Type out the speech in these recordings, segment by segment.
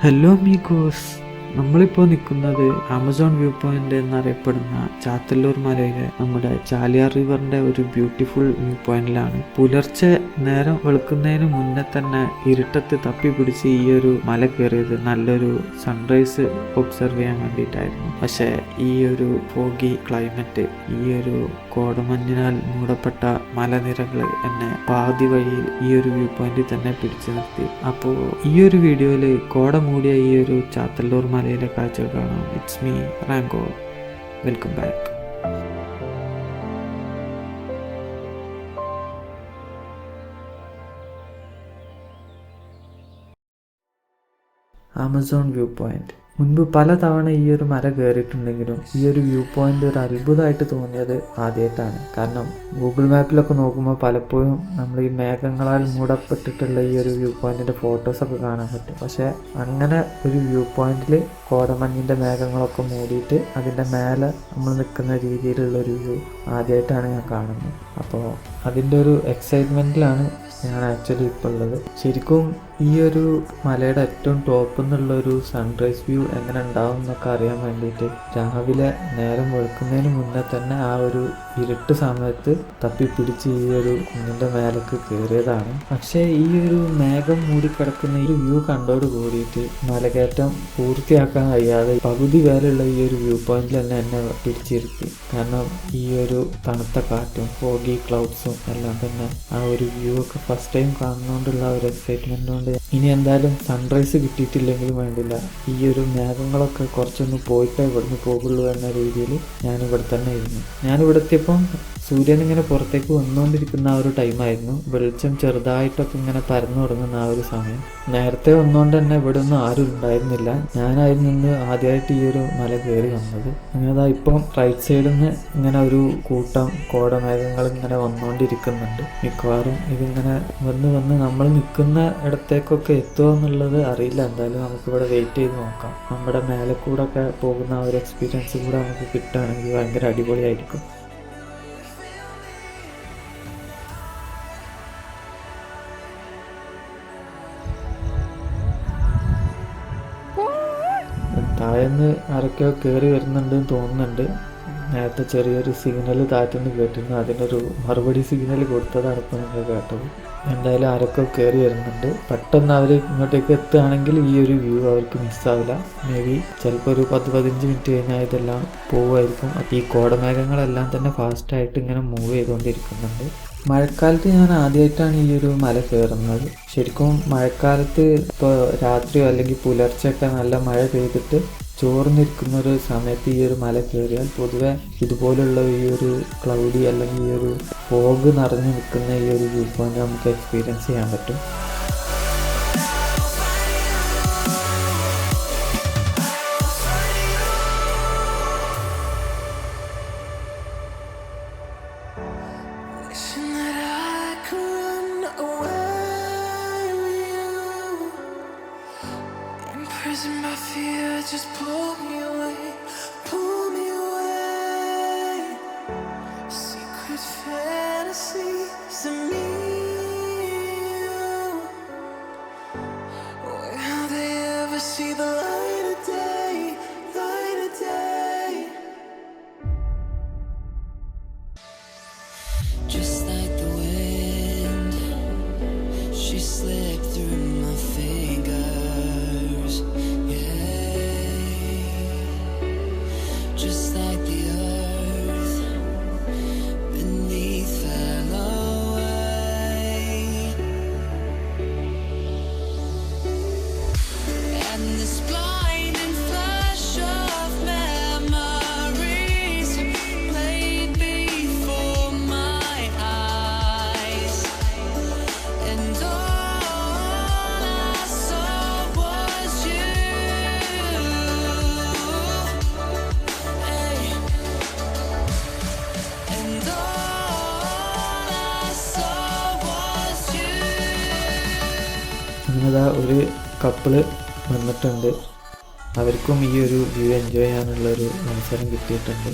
Hello amigos, നമ്മളിപ്പോൾ നിൽക്കുന്നത് Amazon view point എന്നറിയപ്പെടുന്ന ചാത്തല്ലൂർ മലയിലെ നമ്മുടെ ചാലിയാർ റിവറിന്റെ ഒരു ബ്യൂട്ടിഫുൾ വ്യൂ പോയിന്റിലാണ്. പുലർച്ചെ നേരം വെളുക്കുന്നതിന് മുന്നേ തന്നെ ഇരുട്ടത്ത് തപ്പി പിടിച്ച് ഈ ഒരു മല കയറിയത് നല്ലൊരു സൺറൈസ് ഒബ്സർവ് ചെയ്യാൻ വേണ്ടിയിട്ടായിരുന്നു. പക്ഷേ ഈ ഒരു ഫോഗി ക്ലൈമറ്റ്, ഈ ഒരു കോടമഞ്ഞിനാൽ മൂടപ്പെട്ട മലനിരകൾ എന്നെ പാതി വഴിയിൽ ഈ ഒരു വ്യൂ പോയിന്റിൽ തന്നെ പിടിച്ചു നിർത്തി. അപ്പോൾ ഈ ഒരു വീഡിയോയിൽ കോട മൂടിയ ഈ ഒരു ചാത്തല്ലൂർ മലയിലെ കാഴ്ചകൾ കാണാം. It's me Ranko, welcome back. Amazon view point. മുൻപ് പല തവണ ഈ ഒരു മല കയറിയിട്ടുണ്ടെങ്കിലും ഈ ഒരു വ്യൂ പോയിന്റ് ഒരു അത്ഭുതമായിട്ട് തോന്നിയത് ആദ്യമായിട്ടാണ്. കാരണം ഗൂഗിൾ മാപ്പിലൊക്കെ നോക്കുമ്പോൾ പലപ്പോഴും നമ്മൾ ഈ മേഘങ്ങളാൽ മൂടപ്പെട്ടിട്ടുള്ള ഈ ഒരു വ്യൂ പോയിന്റിന്റെ ഫോട്ടോസൊക്കെ കാണാൻ പറ്റും. പക്ഷെ അങ്ങനെ ഒരു വ്യൂ പോയിന്റിൽ കോടമഞ്ഞിന്റെ മേഘങ്ങളൊക്കെ മൂടിയിട്ട് അതിൻ്റെ മേലെ നമ്മൾ നിൽക്കുന്ന രീതിയിലുള്ള ഒരു വ്യൂ ആദ്യമായിട്ടാണ് ഞാൻ കാണുന്നത്. അപ്പോൾ അതിൻ്റെ ഒരു എക്സൈറ്റ്മെൻറ്റിലാണ് ഞാൻ ആക്ച്വലി ഇപ്പോൾ ഉള്ളത്. ശരിക്കും ഈ ഒരു മലയുടെ ഏറ്റവും ടോപ്പിൽ നിന്നുള്ളൊരു സൺറൈസ് വ്യൂ എങ്ങനെ ഉണ്ടാവും എന്നൊക്കെ അറിയാൻ വേണ്ടിയിട്ട് രാവിലെ നേരം വെളുക്കുന്നതിന് മുന്നേ തന്നെ ആ ഒരു ഇരുട്ട് സമയത്ത് തപ്പിപ്പിടിച്ച് ഈ ഒരു കുന്നിൻ്റെ മേലേക്ക് കയറിയതാണ്. പക്ഷേ ഈ ഒരു മേഘം മൂടിക്കിടക്കുന്ന ഈ വ്യൂ കണ്ടോട് കൂടിയിട്ട് മലകയറ്റം പൂർത്തിയാക്കാൻ കഴിയാതെ പകുതി വേലുള്ള ഈ ഒരു വ്യൂ പോയിന്റിൽ തന്നെ എന്നെ പിടിച്ചിരുത്തി. കാരണം ഈ ഒരു തണുത്ത കാറ്റും ഫോഗി ക്ലൗഡ്സും എല്ലാം തന്നെ ആ ഒരു വ്യൂ ഒക്കെ ഫസ്റ്റ് ടൈം കാണുന്നതുകൊണ്ടുള്ള ഒരു എക്സൈറ്റ്മെന്റ് കൊണ്ട് ഇനി എന്തായാലും സൺറൈസ് കിട്ടിയിട്ടില്ലെങ്കിലും വേണ്ടില്ല, ഈ ഒരു മേഘങ്ങളൊക്കെ കുറച്ചൊന്ന് പോയിട്ടേ ഇവിടുന്ന് പോകുള്ളൂ എന്ന രീതിയിൽ ഞാനിവിടെ തന്നെ ഇരുന്നു. ഞാനിവിടെ എത്തിയപ്പം സൂര്യൻ ഇങ്ങനെ പുറത്തേക്ക് വന്നുകൊണ്ടിരിക്കുന്ന ആ ഒരു ടൈമായിരുന്നു. വെളിച്ചം ചെറുതായിട്ടൊക്കെ ഇങ്ങനെ പരന്നു തുടങ്ങുന്ന ആ ഒരു സമയം. നേരത്തെ വന്നുകൊണ്ട് തന്നെ ഇവിടെ ഒന്നും ആരും ഉണ്ടായിരുന്നില്ല. ഞാനായിരുന്നു ആദ്യമായിട്ട് ഈ ഒരു മല കയറി വന്നത്. അങ്ങനെ ഇപ്പം റൈറ്റ് സൈഡിൽ നിന്ന് ഇങ്ങനെ ഒരു കൂട്ടം കോടമേഘങ്ങൾ ഇങ്ങനെ വന്നുകൊണ്ടിരിക്കുന്നുണ്ട്. മിക്കവാറും ഇതിങ്ങനെ വന്ന് നമ്മൾ നിൽക്കുന്ന ഇടത്തേക്കൊക്കെ എത്തുമോ എന്നുള്ളത് അറിയില്ല. എന്തായാലും നമുക്കിവിടെ വെയിറ്റ് ചെയ്ത് നോക്കാം. നമ്മുടെ മേലെ കൂടെ ഒക്കെ പോകുന്ന ആ ഒരു എക്സ്പീരിയൻസ് കൂടെ നമുക്ക് കിട്ടുകയാണെങ്കിൽ ഭയങ്കര അടിപൊളിയായിരിക്കും. താഴെന്ന് ആരൊക്കെയോ കയറി വരുന്നുണ്ടെന്ന് തോന്നുന്നുണ്ട്. നേരത്തെ ചെറിയൊരു സിഗ്നൽ താഴ്ത്തുനിന്ന് കേട്ടിരുന്നു. അതിനൊരു മറുപടി സിഗ്നൽ കൊടുത്തതാണ് ഇപ്പോൾ നിങ്ങൾ കേട്ടത്. എന്തായാലും ആരൊക്കെ കയറി വരുന്നുണ്ട്. പെട്ടെന്ന് അവർ ഇങ്ങോട്ടേക്ക് എത്തുകയാണെങ്കിൽ ഈ ഒരു വ്യൂ അവർക്ക് മിസ്സാവില്ല. മേ ബി ചിലപ്പോൾ ഒരു 10-15 മിനിറ്റ് കഴിഞ്ഞാൽ ഇതെല്ലാം പോവുമായിരിക്കും. അപ്പോൾ ഈ കോടമേഘങ്ങളെല്ലാം തന്നെ ഫാസ്റ്റായിട്ട് ഇങ്ങനെ മൂവ് ചെയ്തുകൊണ്ടിരിക്കുന്നുണ്ട്. മഴക്കാലത്ത് ഞാൻ ആദ്യമായിട്ടാണ് ഈ ഒരു മല കയറുന്നത്. ശരിക്കും മഴക്കാലത്ത് ഇപ്പോൾ രാത്രിയോ അല്ലെങ്കിൽ പുലർച്ചെയൊക്കെ നല്ല മഴ പെയ്തിട്ട് ചോർന്നിരിക്കുന്ന ഒരു സമയത്ത് ഈ ഒരു മല കയറിയാൽ പൊതുവെ ഇതുപോലുള്ള ഈ ഒരു ക്ലൗഡി അല്ലെങ്കിൽ ഈ ഒരു ഫോഗ് നിറഞ്ഞു നിൽക്കുന്ന ഈ ഒരു വ്യൂ പോയിന്റ് നമുക്ക് എക്സ്പീരിയൻസ് ചെയ്യാൻ പറ്റും. My fear, just pull me away, pull me away. Secret fantasies of me, will they ever see the light of day, light of day? Just like the wind, she slipped through my fingers. Just like the earth beneath fell away, and this blinding flash of memories played before my eyes, and all I saw was you. ഇങ്ങനെതാ ഒരു couple വന്നിട്ടുണ്ട്. അവർക്കും ഈ ഒരു view enjoy ചെയ്യാനുള്ളൊരു അവസരം കിട്ടിയിട്ടുണ്ട്.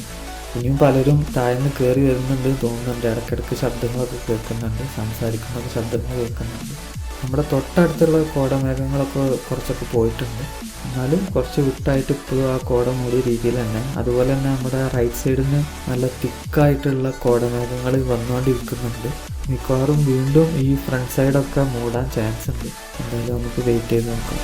ഇനിയും പലരും താഴ്ന്ന് കയറി വരുന്നുണ്ട് തോന്നുന്നുണ്ട്. ഇടയ്ക്കിടയ്ക്ക് ശബ്ദങ്ങളൊക്കെ കേൾക്കുന്നുണ്ട്, സംസാരിക്കുന്ന ശബ്ദങ്ങൾ കേൾക്കുന്നുണ്ട്. നമ്മുടെ തൊട്ടടുത്തുള്ള കോടമേഘങ്ങളൊക്കെ കുറച്ചൊക്കെ പോയിട്ടുണ്ട്, എന്നാലും കുറച്ച് വിട്ടായിട്ട് ഇപ്പോഴും ആ കോട മൂടിയ രീതിയിൽ തന്നെ. അതുപോലെ തന്നെ നമ്മുടെ റൈറ്റ് സൈഡിൽ നിന്ന് നല്ല തിക്കായിട്ടുള്ള കോടമേഘങ്ങൾ വന്നുകൊണ്ടിരിക്കുന്നുണ്ട്. മിക്കവാറും വീണ്ടും ഈ ഫ്രണ്ട് സൈഡൊക്കെ മൂടാൻ ചാൻസ് ഉണ്ട്. എന്തായാലും നമുക്ക് വെയിറ്റ് ചെയ്ത് നോക്കാം.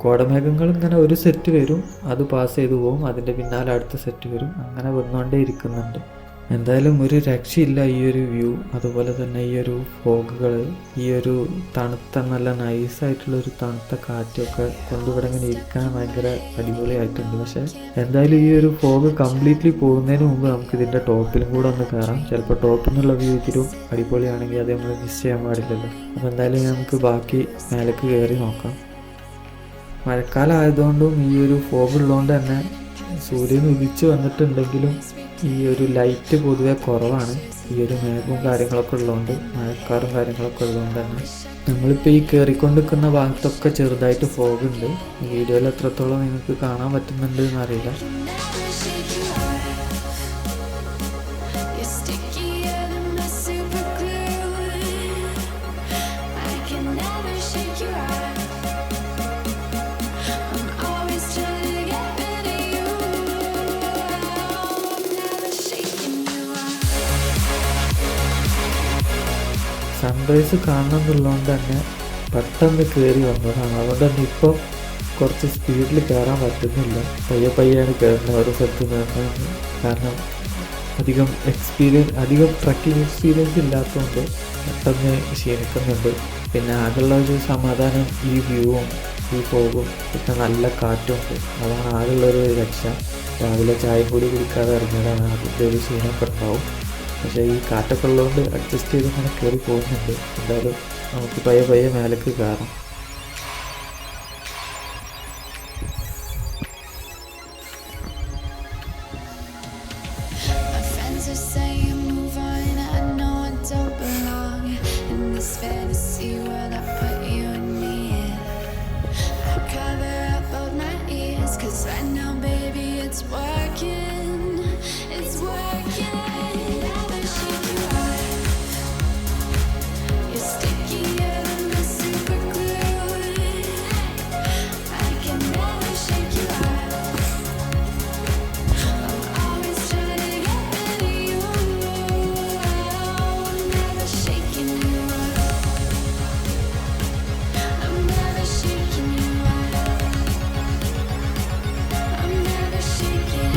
കോടമേഘങ്ങൾ ഇങ്ങനെ ഒരു സെറ്റ് വരും, അത് പാസ് ചെയ്തു പോകും, അതിൻ്റെ പിന്നാലെ അടുത്ത സെറ്റ് വരും, അങ്ങനെ വന്നുകൊണ്ടേ ഇരിക്കുന്നുണ്ട്. എന്തായാലും ഒരു രക്ഷയില്ല ഈ ഒരു വ്യൂ. അതുപോലെ തന്നെ ഈ ഒരു ഫോഗുകൾ, ഈ ഒരു തണുത്ത നല്ല നൈസായിട്ടുള്ളൊരു തണുത്ത കാറ്റൊക്കെ കൊണ്ടിവിടെ ഇങ്ങനെ ഇരിക്കാൻ ഭയങ്കര അടിപൊളിയായിട്ടുണ്ട്. പക്ഷേ എന്തായാലും ഈ ഒരു ഫോഗ് കംപ്ലീറ്റ്ലി പോകുന്നതിന് മുമ്പ് നമുക്ക് ഇതിൻ്റെ ടോപ്പിലും കൂടെ ഒന്ന് കയറാം. ചിലപ്പോൾ ടോപ്പിൽ നിന്നുള്ള വ്യൂ ഇതിലും അടിപൊളിയാണെങ്കിൽ അത് നമ്മൾ മിസ് ചെയ്യാൻ പാടില്ലല്ലോ. അപ്പോൾ എന്തായാലും നമുക്ക് ബാക്കി മേലേക്ക് കയറി നോക്കാം. മഴക്കാലം ആയതുകൊണ്ടും ഈ ഒരു ഫോഗ് ഉള്ളതുകൊണ്ട് തന്നെ സൂര്യൻ ഉദിച്ച് വന്നിട്ടുണ്ടെങ്കിലും ഈ ഒരു ലൈറ്റ് പൊതുവെ കുറവാണ്. ഈ ഒരു മേഘവും കാര്യങ്ങളൊക്കെ ഉള്ളതുകൊണ്ട്, മഴക്കാറും കാര്യങ്ങളൊക്കെ ഉള്ളതുകൊണ്ട് തന്നെ നമ്മളിപ്പോൾ ഈ കയറിക്കൊണ്ടിരിക്കുന്ന ഭാഗത്തൊക്കെ ചെറുതായിട്ട് ഫോഗ് ഉണ്ട്. ഈ വീഡിയോയിൽ എത്രത്തോളം നിങ്ങൾക്ക് കാണാൻ പറ്റുന്നുണ്ട് എന്നറിയില്ല. സൺറൈസ് കാണണമെന്നുള്ളതുകൊണ്ട് തന്നെ പെട്ടെന്ന് കയറി വന്നതാണ്. അതുകൊണ്ട് തന്നെ ഇപ്പോൾ കുറച്ച് സ്പീഡിൽ കയറാൻ പറ്റുന്നില്ല. പയ്യാണ് കയറുന്നത് ഓരോ സ്ഥലത്ത് നിന്ന്. കാരണം അധികം ട്രക്കിംഗ് എക്സ്പീരിയൻസ് ഇല്ലാത്തതുകൊണ്ട് പെട്ടെന്ന് ക്ഷീണിക്കുന്നുണ്ട്. പിന്നെ ആകെയുള്ള ഒരു സമാധാനം ഈ വ്യൂവും ഈ ഫോഗും പിന്നെ നല്ല കാറ്റുണ്ട്. അതാണ് ആകെയുള്ളൊരു രക്ഷ. രാവിലെ ചായ കൂടി കുടിക്കാതെ ഇറങ്ങിയതാണ്. അതിൻ്റെ ഒരു ക്ഷീണമൊക്കെ ഉണ്ടാവും. പക്ഷേ ഈ കാറ്റൊക്കെ ഉള്ളതുകൊണ്ട് അഡ്ജസ്റ്റ് ചെയ്ത് ഇങ്ങനെ കയറി പോകുന്നുണ്ട്. എന്തായാലും നമുക്ക് പയ്യെ മേലേക്ക് കയറാം.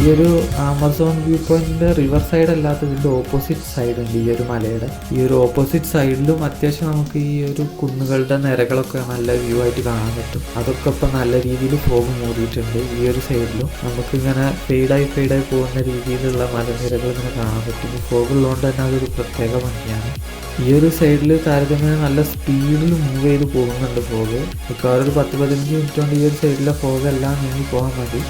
ഈ ഒരു ആമസോൺ വ്യൂ പോയിന്റിൻ്റെ റിവർ സൈഡ് അല്ലാത്ത ഇതിൻ്റെ ഓപ്പോസിറ്റ് സൈഡ് ഉണ്ട്. ഈ ഒരു മലയുടെ ഈ ഒരു ഓപ്പോസിറ്റ് സൈഡിലും അത്യാവശ്യം നമുക്ക് ഈ ഒരു കുന്നുകളുടെ നിരകളൊക്കെ നല്ല വ്യൂ ആയിട്ട് കാണാൻ പറ്റും. അതൊക്കെ ഇപ്പം നല്ല രീതിയിൽ ഫോഗ് മൂടിയിട്ടുണ്ട്. ഈ ഒരു സൈഡിലും നമുക്കിങ്ങനെ ഫെയ്ഡായി പോകുന്ന രീതിയിലുള്ള മലനിരകൾ ഇങ്ങനെ കാണാൻ പറ്റും. ഈ ഫോഗ് ഉള്ളതുകൊണ്ട് തന്നെ അതൊരു പ്രത്യേക ഭംഗിയാണ്. ഈ ഒരു സൈഡിൽ താരതമ്യേന നല്ല സ്പീഡിൽ മൂവ് ചെയ്ത് പോകുന്നുണ്ട് ഫോഗ്. മിക്കവാറും ഒരു 10-15 മിനിറ്റ് കൊണ്ട് ഈ ഒരു സൈഡിലെ ഫോഗ് എല്ലാം നീങ്ങി പോകാൻ മതി.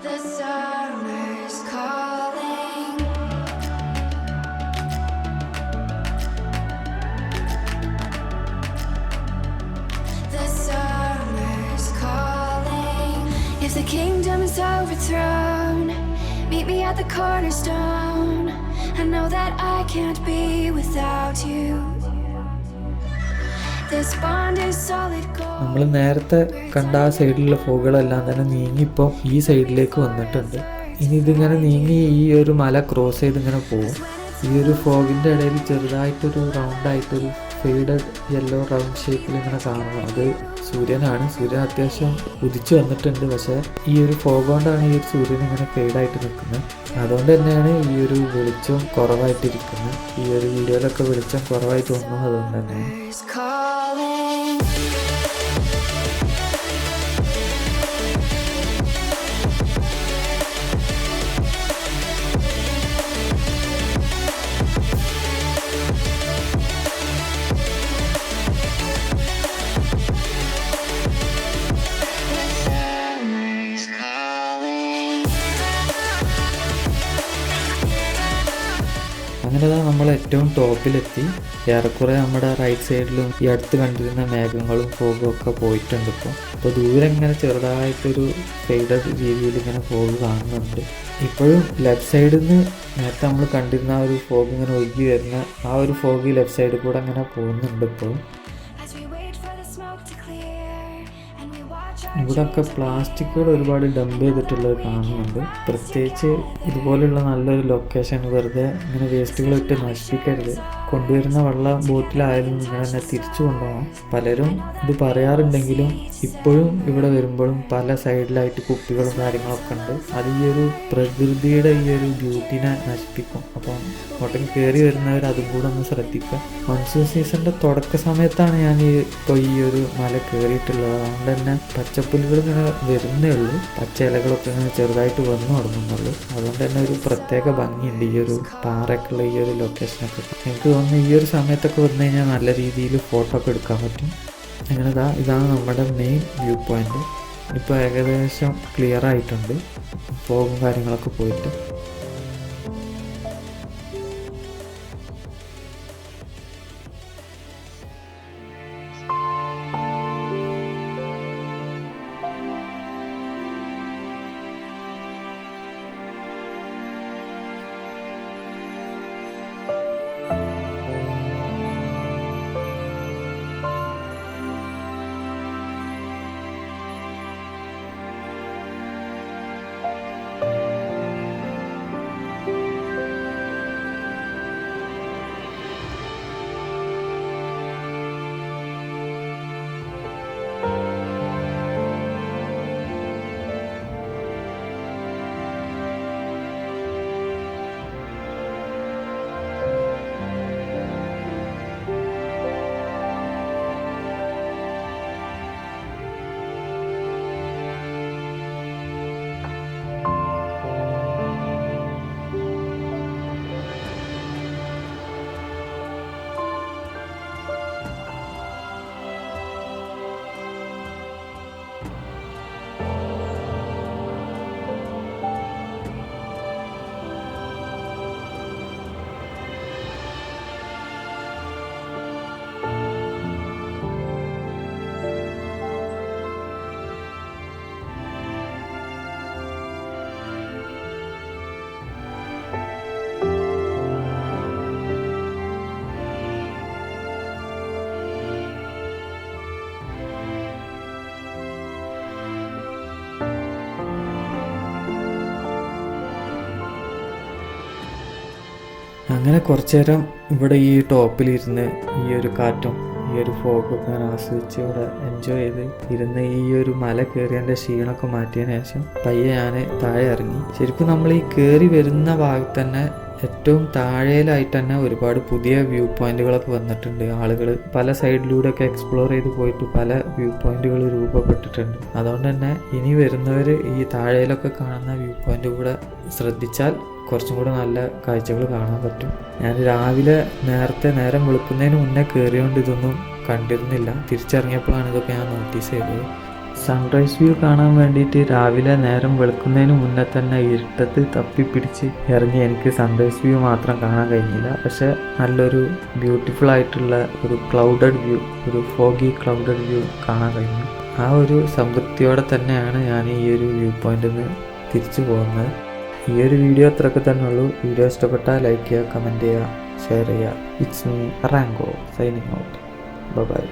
The summer's calling. The summer's calling. If the kingdom is overthrown, meet me at the cornerstone. I know that I can't be without you. This bond is solid gold. നമ്മൾ നേരത്തെ കണ്ട ആ സൈഡിലുള്ള ഫോഗുകളെല്ലാം തന്നെ നീങ്ങി ഇപ്പോൾ ഈ സൈഡിലേക്ക് വന്നിട്ടുണ്ട്. ഇനി ഇതിങ്ങനെ നീങ്ങി ഈ ഒരു മല ക്രോസ് ചെയ്ത് ഇങ്ങനെ പോകും. ഈ ഒരു ഫോഗിൻ്റെ ഇടയിൽ ചെറുതായിട്ടൊരു റൗണ്ടായിട്ടൊരു ഫെയ്ഡഡ് യെല്ലോ റൗണ്ട് ഷേപ്പിൽ ഇങ്ങനെ കാണുന്നു. അത് സൂര്യനാണ്. സൂര്യൻ അത്യാവശ്യം ഉദിച്ചു വന്നിട്ടുണ്ട്. പക്ഷേ ഈ ഒരു ഫോഗ് കൊണ്ടാണ് ഈ ഒരു സൂര്യൻ ഇങ്ങനെ ഫെയ്ഡായിട്ട് നിൽക്കുന്നത്. അതുകൊണ്ട് തന്നെയാണ് ഈ ഒരു വെളിച്ചം കുറവായിട്ടിരിക്കുന്നത്. ഈ ഒരു വീഡിയോയിലൊക്കെ വെളിച്ചം കുറവായി തോന്നുന്നു. അതുകൊണ്ട് തന്നെ അങ്ങനെ നമ്മൾ ഏറ്റവും ടോപ്പിലെത്തി. ഏറെക്കുറെ നമ്മുടെ റൈറ്റ് സൈഡിലും ഈ അടുത്ത് കണ്ടിരുന്ന മേഘങ്ങളും ഫോഗും ഒക്കെ പോയിട്ടുണ്ട്. അപ്പോൾ ദൂരെ ഇങ്ങനെ ചെറുതായിട്ടൊരു ഫെയ്ഡഡ് രീതിയിൽ ഇങ്ങനെ ഫോഗ് കാണുന്നുണ്ട്. ഇപ്പോഴും ലെഫ്റ്റ് സൈഡിൽ നിന്ന് നേരത്തെ നമ്മൾ കണ്ടിരുന്ന ആ ഒരു ഫോഗ് ഇങ്ങനെ ഒഴുകി വരുന്ന ആ ഒരു ഫോഗ് ലെഫ്റ്റ് സൈഡിൽ കൂടെ അങ്ങനെ പോകുന്നുണ്ട്. ഇപ്പോൾ ഇവിടെയൊക്കെ പ്ലാസ്റ്റിക്കുകൾ ഒരുപാട് ഡംപ് ചെയ്തിട്ടുള്ളത് കാണുന്നുണ്ട്. പ്രത്യേകിച്ച് ഇതുപോലുള്ള നല്ലൊരു ലൊക്കേഷൻ വെറുതെ ഇങ്ങനെ വേസ്റ്റുകളിട്ട് നശിപ്പിക്കരുത്. കൊണ്ടുവരുന്ന വെള്ളം ബോട്ടിലായാലും നിങ്ങൾ തന്നെ തിരിച്ചു കൊണ്ടുപോകണം. പലരും ഇത് പറയാറുണ്ടെങ്കിലും ഇപ്പോഴും ഇവിടെ വരുമ്പോഴും പല സൈഡിലായിട്ട് കുപ്പികളും കാര്യങ്ങളൊക്കെ ഉണ്ട്. അത് ഈ ഒരു പ്രകൃതിയുടെ ഈ ഒരു ബ്യൂട്ടിനെ നശിപ്പിക്കും. അപ്പം അങ്ങോട്ടേക്ക് കയറി വരുന്നവർ അതും കൂടെ ഒന്ന് ശ്രദ്ധിക്കുക. മൺസൂൺ സീസണിൻ്റെ തുടക്ക സമയത്താണ് ഞാൻ ഇപ്പോൾ ഈ ഒരു മല കയറിയിട്ടുള്ളത്. അതുകൊണ്ട് തന്നെ പച്ചപ്പുല്ലുകൾ ഇങ്ങനെ വരുന്നേ ഉള്ളൂ, പച്ച ഇലകളൊക്കെ ഇങ്ങനെ ചെറുതായിട്ട് വന്നു തുടങ്ങുന്നുള്ളൂ. അതുകൊണ്ട് തന്നെ ഒരു പ്രത്യേക ഭംഗിയുണ്ട് ഈ ഒരു പാറയൊക്കെയുള്ള ഈ ഒരു ലൊക്കേഷനൊക്കെ. എനിക്ക് തോന്നുന്നു ഈ ഒരു സമയത്തൊക്കെ വന്നു കഴിഞ്ഞാൽ നല്ല രീതിയിൽ ഫോട്ടോ ഒക്കെ എടുക്കാൻ പറ്റും. അങ്ങനെ ഇതാണ് നമ്മുടെ മെയിൻ വ്യൂ പോയിന്റ്. ഇപ്പോൾ ഏകദേശം ക്ലിയർ ആയിട്ടുണ്ട്, ഫോഗും കാര്യങ്ങളൊക്കെ പോയിട്ട്. അങ്ങനെ കുറച്ചു നേരം ഇവിടെ ഈ ടോപ്പിലിരുന്ന് ഈ ഒരു കാറ്റും ഈ ഒരു ഫോഗൊക്കെ ഞാൻ ആസ്വദിച്ച് ഇവിടെ എൻജോയ് ചെയ്ത് ഇരുന്ന് ഈ ഒരു മല കയറിയതിൻ്റെ ക്ഷീണമൊക്കെ മാറ്റിയതിന് ശേഷം പയ്യെ ഞാൻ താഴെ ഇറങ്ങി. ശരിക്കും നമ്മൾ ഈ കയറി വരുന്ന ഭാഗത്ത് തന്നെ ഏറ്റവും താഴേലായിട്ട് തന്നെ ഒരുപാട് പുതിയ വ്യൂ പോയിന്റുകളൊക്കെ വന്നിട്ടുണ്ട്. ആളുകൾ പല സൈഡിലൂടെയൊക്കെ എക്സ്പ്ലോർ ചെയ്ത് പോയിട്ട് പല വ്യൂ പോയിന്റുകൾ രൂപപ്പെട്ടിട്ടുണ്ട്. അതുകൊണ്ട് തന്നെ ഇനി വരുന്നവർ ഈ താഴേലൊക്കെ കാണുന്ന വ്യൂ പോയിന്റ് കൂടെ ശ്രദ്ധിച്ചാൽ കുറച്ചും കൂടെ നല്ല കാഴ്ചകൾ കാണാൻ പറ്റും. ഞാൻ രാവിലെ നേരം വെളുക്കുന്നതിന് മുന്നേ കയറിയോണ്ട് ഇതൊന്നും കണ്ടിരുന്നില്ല. തിരിച്ചിറങ്ങിയപ്പോഴാണ് ഇതൊക്കെ ഞാൻ നോട്ടീസ് ചെയ്തത്. സൺറൈസ് വ്യൂ കാണാൻ വേണ്ടിയിട്ട് രാവിലെ നേരം വെളുക്കുന്നതിന് മുന്നേ തന്നെ ഇരുട്ടത്ത് തപ്പിപ്പിടിച്ച് ഇറങ്ങി എനിക്ക് സൺറൈസ് വ്യൂ മാത്രം കാണാൻ കഴിഞ്ഞില്ല. പക്ഷെ നല്ലൊരു ബ്യൂട്ടിഫുൾ ആയിട്ടുള്ള ഒരു ക്ലൗഡഡ് വ്യൂ, ഒരു ഫോഗി ക്ലൗഡഡ് വ്യൂ കാണാൻ കഴിഞ്ഞു. ആ ഒരു സംതൃപ്തിയോടെ തന്നെയാണ് ഞാൻ ഈ ഒരു വ്യൂ പോയിന്റിൽ നിന്ന് തിരിച്ചു പോകുന്നത്. ഈ ഒരു വീഡിയോ അത്രയൊക്കെ തന്നെ ഉള്ളൂ. വീഡിയോ ഇഷ്ടപ്പെട്ടാൽ ലൈക്ക് ചെയ്യുക, കമൻറ്റ് ചെയ്യുക, ഷെയർ ചെയ്യുക. It's me Ranko signing out. By.